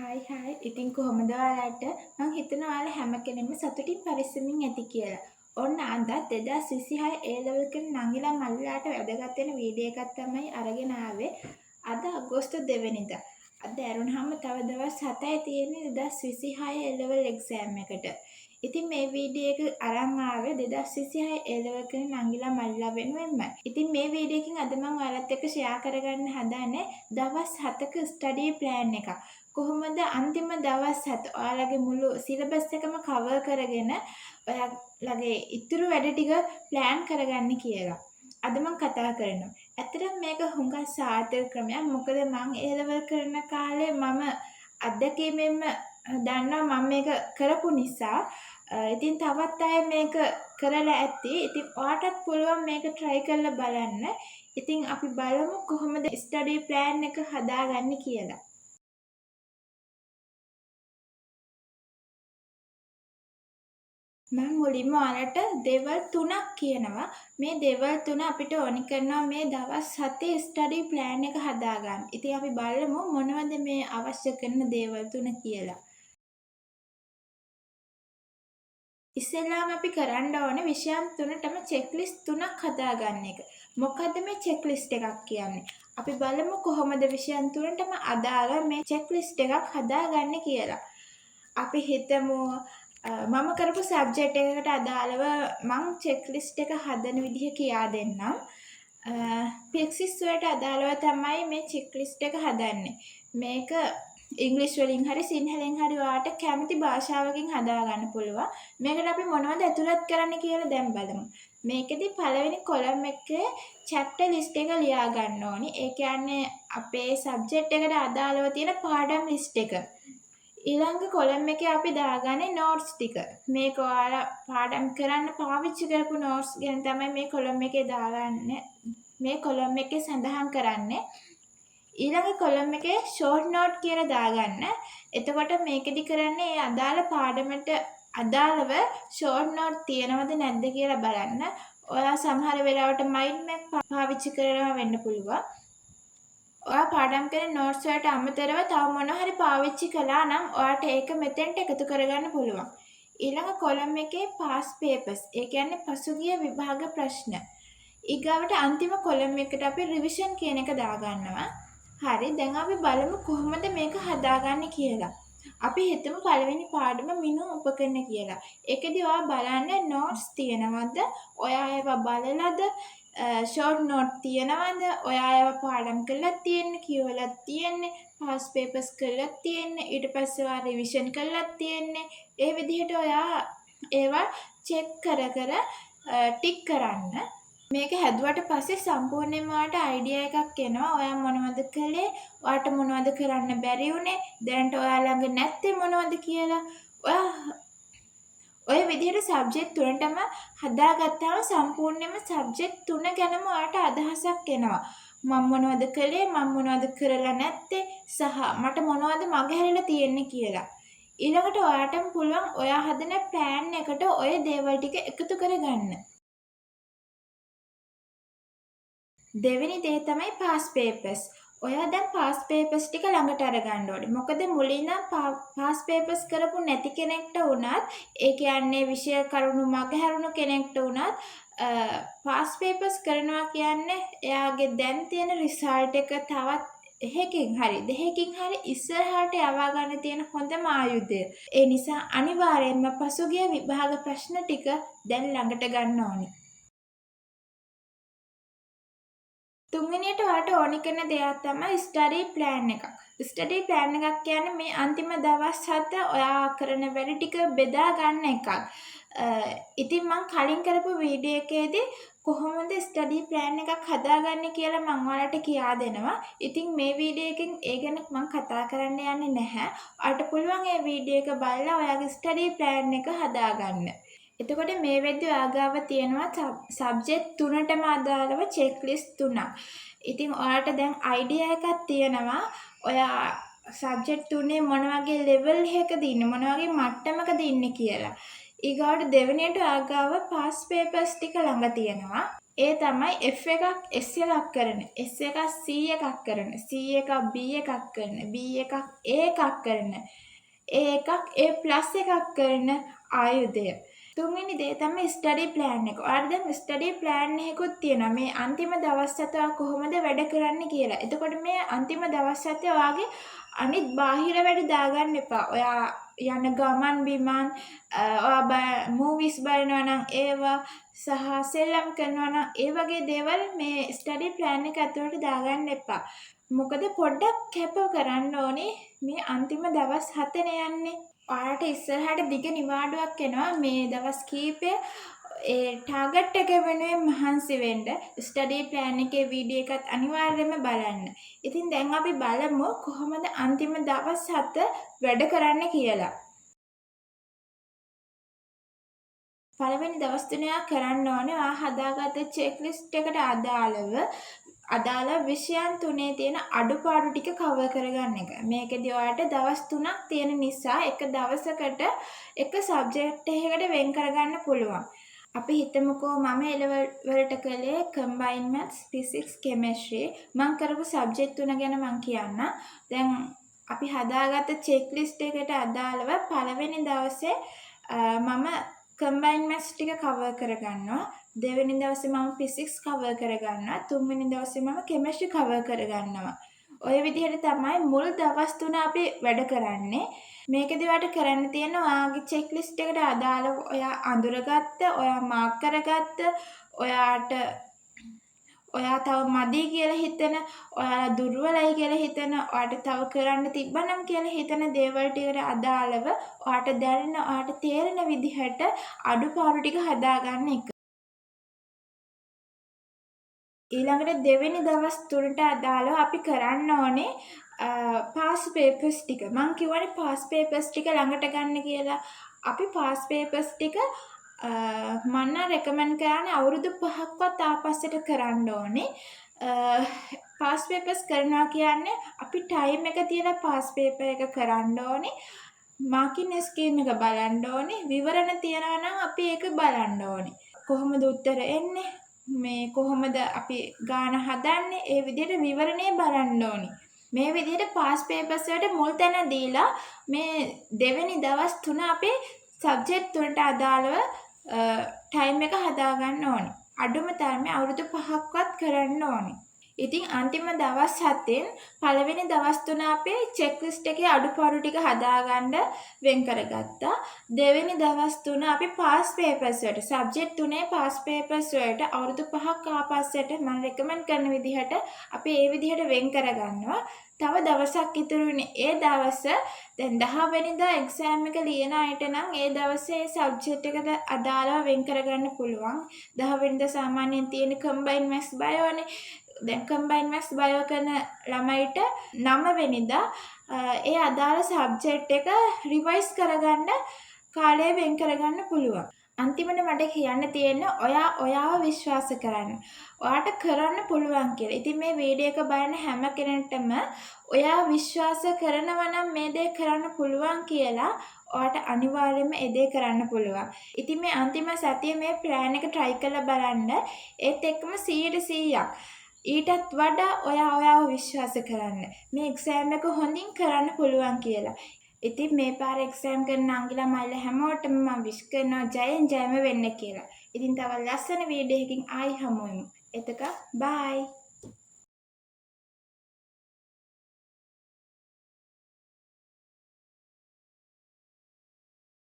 Hi ඉතින් කොහොමද ඔයාලට මං හිතනවා ඔයාලා හැම කෙනෙක්ම සතුටින් පරිස්සමින් ඇති කියලා. ඔන්න අදත් 2026 A level කරන නංගිලා මල්ලිලාට වැදගත් වෙන වීඩියෝ එකක් තමයි අරගෙන ආවේ. අද අගෝස්තු 2 වෙනිදා. අද ඇරුණාම තව දවස් 7යි තියෙන්නේ 2026 A level exam එකට. ඉතින් මේ වීඩියෝ එක අරන් ආවේ 2026 A level කරන නංගිලා මල්ලිලා වෙනුවෙන්මයි. ඉතින් මේ වීඩියෝ එකකින් අද මම ඔයාලත් එක්ක ෂෙයා කරගන්න හදන්නේ දවස් 7ක ස්ටඩි ප්ලෑන් එකක්. කොහොමද අන්තිම දවස් 7 ඔයාලගේ මුළු සිලබස් එකම කවර් කරගෙන ඔයාලගේ ඉතුරු වැඩ ටික ප්ලෑන් කරගන්න කියලා. අද මම කතා කරනවා. ඇත්තටම මේක හුඟක් සාර්ථක ක්‍රමයක්. මොකද මම A level කරන කාලේ මම අත්දැකීමෙන්ම දන්නවා මම මේක කරපු නිසා. ඉතින් තවත් අය මේක කරලා ඇති. ඉතින් ඔයාටත් පුළුවන් මේක try කරලා බලන්න. ඉතින් අපි බලමු කොහොමද ස්ටඩි ප්ලෑන් එක හදාගන්නේ කියලා. මම මුලින්ම ඔයාලට දේවල් 3ක් කියනවා. මේ දේවල් 3 අපිට ඕනි කරනවා මේ දවස් 7 ස්ටඩි ප්ලෑන් එක හදාගන්න. ඉතින් අපි බලමු මොනවද මේ අවශ්‍ය කරන දේවල් 3 කියලා. ඉස්සෙල්ලාම අපි කරන්න ඕනේ විෂයන් 3ටම චෙක්ලිස්ට් 3ක් හදාගන්න එක. මොකද්ද මේ චෙක්ලිස්ට් එකක් කියන්නේ? අපි බලමු කොහොමද විෂයන් 3ටම අදාළ මේ චෙක්ලිස්ට් එකක් හදාගන්නේ කියලා. අපි හිතමු මම කරපු සබ්ජෙක්ට් එකකට අදාළව මං චෙක්ලිස්ට් එක හදන විදිහ කියා දෙන්නම්. පික්සිස් වලට අදාළව තමයි මේ චෙක්ලිස්ට් එක හදන්නේ. මේක ඉංග්‍රීසි වලින් හරි සිංහලෙන් හරි ඔයාලට කැමති භාෂාවකින් හදාගන්න පුළුවන්. මේකට අපි මොනවද ඇතුළත් කරන්න කියලා දැන් බලමු. මේකෙදි පළවෙනි කොලම් එකේ chapter list එක ලියා ගන්න ඕනි. ඒ කියන්නේ අපේ සබ්ජෙක්ට් එකට අදාළව තියෙන පාඩම් list එක. ඊළඟ කොලම් එකේ අපි දාගන්නේ notes ටික. මේක ඔයාලා පාඩම් කරන්න පාවිච්චි කරපු notes ගැන තමයි මේ කොලම් එකේ දාගන්නේ. මේ කොලම් එකේ සඳහන් කරන්නේ. ඊළඟ කොලම් එකේ short note කියලා දාගන්න. එතකොට මේකෙදි කරන්නේ ඒ අදාළ පාඩමට අදාළව short note තියෙනවද නැද්ද කියලා බලන්න. ඔයා සමහර වෙලාවට mind map පාවිච්චි කරනවා වෙන්න පුළුවන්. ඔයා පාඩම් කරන notes වලට අමතරව තව මොනවා හරි පාවිච්චි කළා නම් ඔයාට ඒක මෙතෙන්ට එකතු කරගන්න පුළුවන්. ඊළඟ කොලම් එකේ past papers. ඒ කියන්නේ පසුගිය විභාග ප්‍රශ්න. ඊගාවට අන්තිම කොලම් එකට අපි revision කියන එක දාගන්නවා. හරි දැන් අපි බලමු කොහොමද මේක හදාගන්නේ කියලා. අපි හිතමු පළවෙනි පාඩම මිනුම් උපකරණ කියලා. ඒකෙදි ඔයා බලන්න notes තියෙනවද? ඔයා ඒවා බලලාද? short note තියෙනවද? ඔයා ඒවා පාඩම් කරලා තියෙන්නේ, කියවලා තියෙන්නේ, past papers කරලා තියෙන්නේ, ඊට පස්සේ ඔයා revision කරලා තියෙන්නේ. ඒ විදිහට ඔයා ඒවා check කර ටික් කරන්න. මේක හැදුවට පස්සේ සම්පූර්ණයෙන්ම ඔයාට අයිඩියා එකක් එනවා. ඔයා මොනවද කළේ? ඔයාට මොනවද කරන්න බැරි වුනේ? දැනට ඔයා ළඟ නැත්තේ මොනවද කියලා. ඔය විදිහට සබ්ජෙක්ට් 3ටම හදාගත්තාම සම්පූර්ණයෙන්ම සබ්ජෙක්ට් 3 ගැනම ඔයාට අදහසක් එනවා. මම මොනවද කළේ? මම මොනවද කරලා නැත්තේ? සහ මට මොනවද මගහැරිලා තියෙන්නේ කියලා. ඊළඟට ඔයාටම පුළුවන් ඔයා හදන ප්ලෑන් එකට ඔය දේවල් ටික එකතු කරගන්න. දෙවෙනි දේ තමයි past papers. ඔයා දැන් past papers ටික ළඟට අරගන්න ඕනේ. මොකද මුලින් නම් past papers කරපු නැති කෙනෙක්ට වුණත්, ඒ කියන්නේ විෂය කරුණු මගහැරුණු කෙනෙක්ට වුණත් past papers කරනවා කියන්නේ එයාගේ දැන් තියෙන result එක තවත් එහෙකින් හරි දෙකකින් හරි ඉස්සරහට යවා ගන්න තියෙන හොඳම ආයුධය. ඒ නිසා අනිවාර්යයෙන්ම පසුගිය විභාග ප්‍රශ්න ටික දැන් ළඟට ගන්න ඕනේ. තුන්වෙනියට ඔයාට ඕනි කරන දෙයක් තමයි ස්ටඩි ප්ලෑන් එකක්. ස්ටඩි ප්ලෑන් එකක් කියන්නේ මේ අන්තිම දවස් 7 ඔයා කරන වැඩ ටික බෙදා ගන්න එකක්. ඉතින් මම කලින් කරපු වීඩියෝ එකේදී කොහොමද ස්ටඩි ප්ලෑන් එකක් හදාගන්නේ කියලා මම ඔයාලට කියා දෙනවා. ඉතින් මේ වීඩියෝ එකෙන් ඒ ගැන මම කතා කරන්න යන්නේ නැහැ. ඔයාලට පුළුවන් මේ වීඩියෝ එක බලලා ඔයාගේ ස්ටඩි ප්ලෑන් එක හදාගන්න. එතකොට මේ වෙද්දී ඔයාගාව තියෙනවා සබ්ජෙක්ට් 3ටම අදාළව චෙක්ලිස්ට් 3ක්. ඉතින් ඔයාලට දැන් අයිඩියා එකක් තියෙනවා ඔයා සබ්ජෙක්ට් 3 මොන වගේ ලෙවල් එකකද ඉන්නේ මොන වගේ මට්ටමකද ඉන්නේ කියලා. ඊගාවට දෙවෙනියට ඔයාගාව past papers ටික ළඟ තියෙනවා. ඒ තමයි F එකක් S එකක් කරන, S එකක් C එකක් කරන, C එකක් B එකක් කරන, B එකක් A එකක් කරන, A එකක් A+ එකක් කරන ආයුධය. තුන්වෙනි දේ තමයි ස්ටඩි ප්ලෑන් එක. ඔයාලට දැන් ස්ටඩි ප්ලෑන් එකකුත් තියෙනවා. මේ අන්තිම දවස් 7 කොහොමද වැඩ කරන්න කියලා. එතකොට මේ අන්තිම දවස් 7 ඔයාගේ අනිත් බාහිර වැඩ දාගන්න එපා. ඔයා යන ගමන් බිමන් ඔයා මූවිස් බලනවා නම් ඒවා සහ සෙල්ලම් කරනවා නම් ඒ වගේ දේවල් මේ ස්ටඩි ප්ලෑන් එක ඇතුළට දාගන්න එපා. මොකද පොඩ්ඩක් කැප කරන්න ඕනේ මේ අන්තිම දවස් 7 යන්නේ. ඔයාලට ඉස්සරහට දිග නිවාඩුවක් එනවා මේ දවස් කීපය ඒ ටාගට් එක වෙනුවෙන් මහන්සි වෙන්න. ස්ටඩි ප්ලෑන් එකේ වීඩියෝ එකත් අනිවාර්යයෙන්ම බලන්න. ඉතින් දැන් අපි බලමු කොහොමද අන්තිම දවස් 7 වැඩ කරන්න කියලා. පළවෙනි දවස් 3 කරන්න ඕනේ ඔයා හදාගත්ත චෙක්ලිස්ට් එකට අදාළ විෂයන් 3 තියෙන අඩුපාඩු ටික කවර් කරගන්න එක. මේකෙදි ඔයාලට දවස් 3ක් තියෙන නිසා එක දවසකට එක සබ්ජෙක්ට් එකකට වෙන් කරගන්න පුළුවන්. අපි හිතමුකෝ මම A-level වලට කළේ combined maths, physics, chemistry. මම කරපු සබ්ජෙක්ට් 3 ගැන මම කියන්න. දැන් අපි හදාගත්ත චෙක්ලිස්ට් එකට අදාළව පළවෙනි දවසේ මම combined maths ටික කවර් කරගන්නවා. දෙවෙනි දවසේ මම physics කවර් කරගන්නවා. තුන්වෙනි දවසේ මම chemistry කවර් කරගන්නවා. ඔය විදිහට තමයි මුල් දවස් 3 අපි වැඩ කරන්නේ. මේකදී ඔයාලට කරන්න තියෙන ඔයාගේ චෙක්ලිස්ට් එකට අදාළව ඔයා අඳුරගත්ත, ඔයා මාක් කරගත්ත, ඔයා තව මදි කියලා හිතන, ඔයාලා දුර්වලයි කියලා හිතන, ඔයාට තව කරන්න තිබ්බනම් කියලා හිතන දේවල් ටිකට අදාළව ඔයාට දැනෙන, ඔයාට තේරෙන විදිහට අඩුපාඩු ටික හදාගන්න එක. ඊළඟට දෙවෙනි දවස් 3ට අදාළව අපි කරන්න ඕනේ පාස් පේපර්ස් ටික. මම කියවනේ පාස් පේපර්ස් ටික ළඟට ගන්න කියලා. අපි පාස් පේපර්ස් ටික මම රෙකමන්ඩ් කරන්නේ අවුරුදු 5ක්වත් ආපස්සට කරන්න ඕනේ. පාස් පේපර්ස් කරනවා කියන්නේ අපි ටයිම් එක තියලා පාස් පේපර් එක කරන්න ඕනේ. මාකින් ස්කීම් එක බලන්න ඕනේ. විවරණ තියනවා නම් අපි ඒක බලන්න ඕනේ. කොහොමද උත්තර එන්නේ? මේ කොහොමද අපි ගාන හදන්නේ? ඒ විදිහට විවරණේ බලන්න ඕනේ. මේ විදිහට පාස් පේපර්ස් වලට මුල් තැන දීලා මේ දෙවෙනි දවස් 3 අපේ සබ්ජෙක්ට් වලට අදාළව ටයිම් එක හදාගන්න ඕනේ. අඩුම තරමේ අවුරුදු 5ක්වත් කරන්න ඕනේ. ඉතින් අන්තිම දවස් 7න් පළවෙනි දවස් 3 අපේ චෙක්ලිස්ට් එකේ අඩුපාඩු ටික හදාගන්න වෙන් කරගත්තා. දෙවෙනි දවස් 3 අපි පාස් පේපර්ස් වලට සබ්ජෙක්ට් 3 පාස් පේපර්ස් වලට අවුරුදු 5ක් ආපස්සට මම රෙකමන්ඩ් කරන විදිහට අපි ඒ විදිහට වෙන් කරගන්නවා. තව දවසක් ඉතුරුනේ. ඒ දවස දැන් 10 වෙනිදා එක්සෑම් එක ලියන අයට නම් ඒ දවසේ සබ්ජෙක්ට් එකට අදාළව වෙන් කරගන්න පුළුවන්. 10 වෙනිදා සාමාන්‍යයෙන් තියෙන combined maths බයෝනේ. දැන් combined maths බයෝ කරන ළමයිට 9 වෙනිදා ඒ අදාළ සබ්ජෙක්ට් එක රිවයිස් කරගන්න කාලය වෙන් කරගන්න පුළුවන්. අන්තිමට මට කියන්න තියෙන්නේ ඔයාව විශ්වාස කරන්න. ඔයාට කරන්න පුළුවන් කියලා. ඉතින් මේ වීඩියෝ එක බලන හැම කෙනෙක්ටම ඔයා විශ්වාස කරනවා නම් මේ දේ කරන්න පුළුවන් කියලා ඔයාට අනිවාර්යයෙන්ම ඒ දේ කරන්න පුළුවන්. ඉතින් මේ අන්තිම සතියේ මේ ප්ලෑන් එක try කරලා බලන්න. ඒත් එක්කම 100%ක් ඊටත් වඩා ඔයාව විශ්වාස කරන්න. මේ එක්සෑම් එක හොඳින් කරන්න පුළුවන් කියලා. ඉතින් මේ පාර එක්සෑම් කරන අංගිලා මයිලා හැමෝටම මම විශ් කරනවා ජයෙන් ජයම වෙන්න කියලා. ඉතින් තව ලස්සන වීඩියෝ එකකින් ආයි හමු වෙමු. එතක බයි.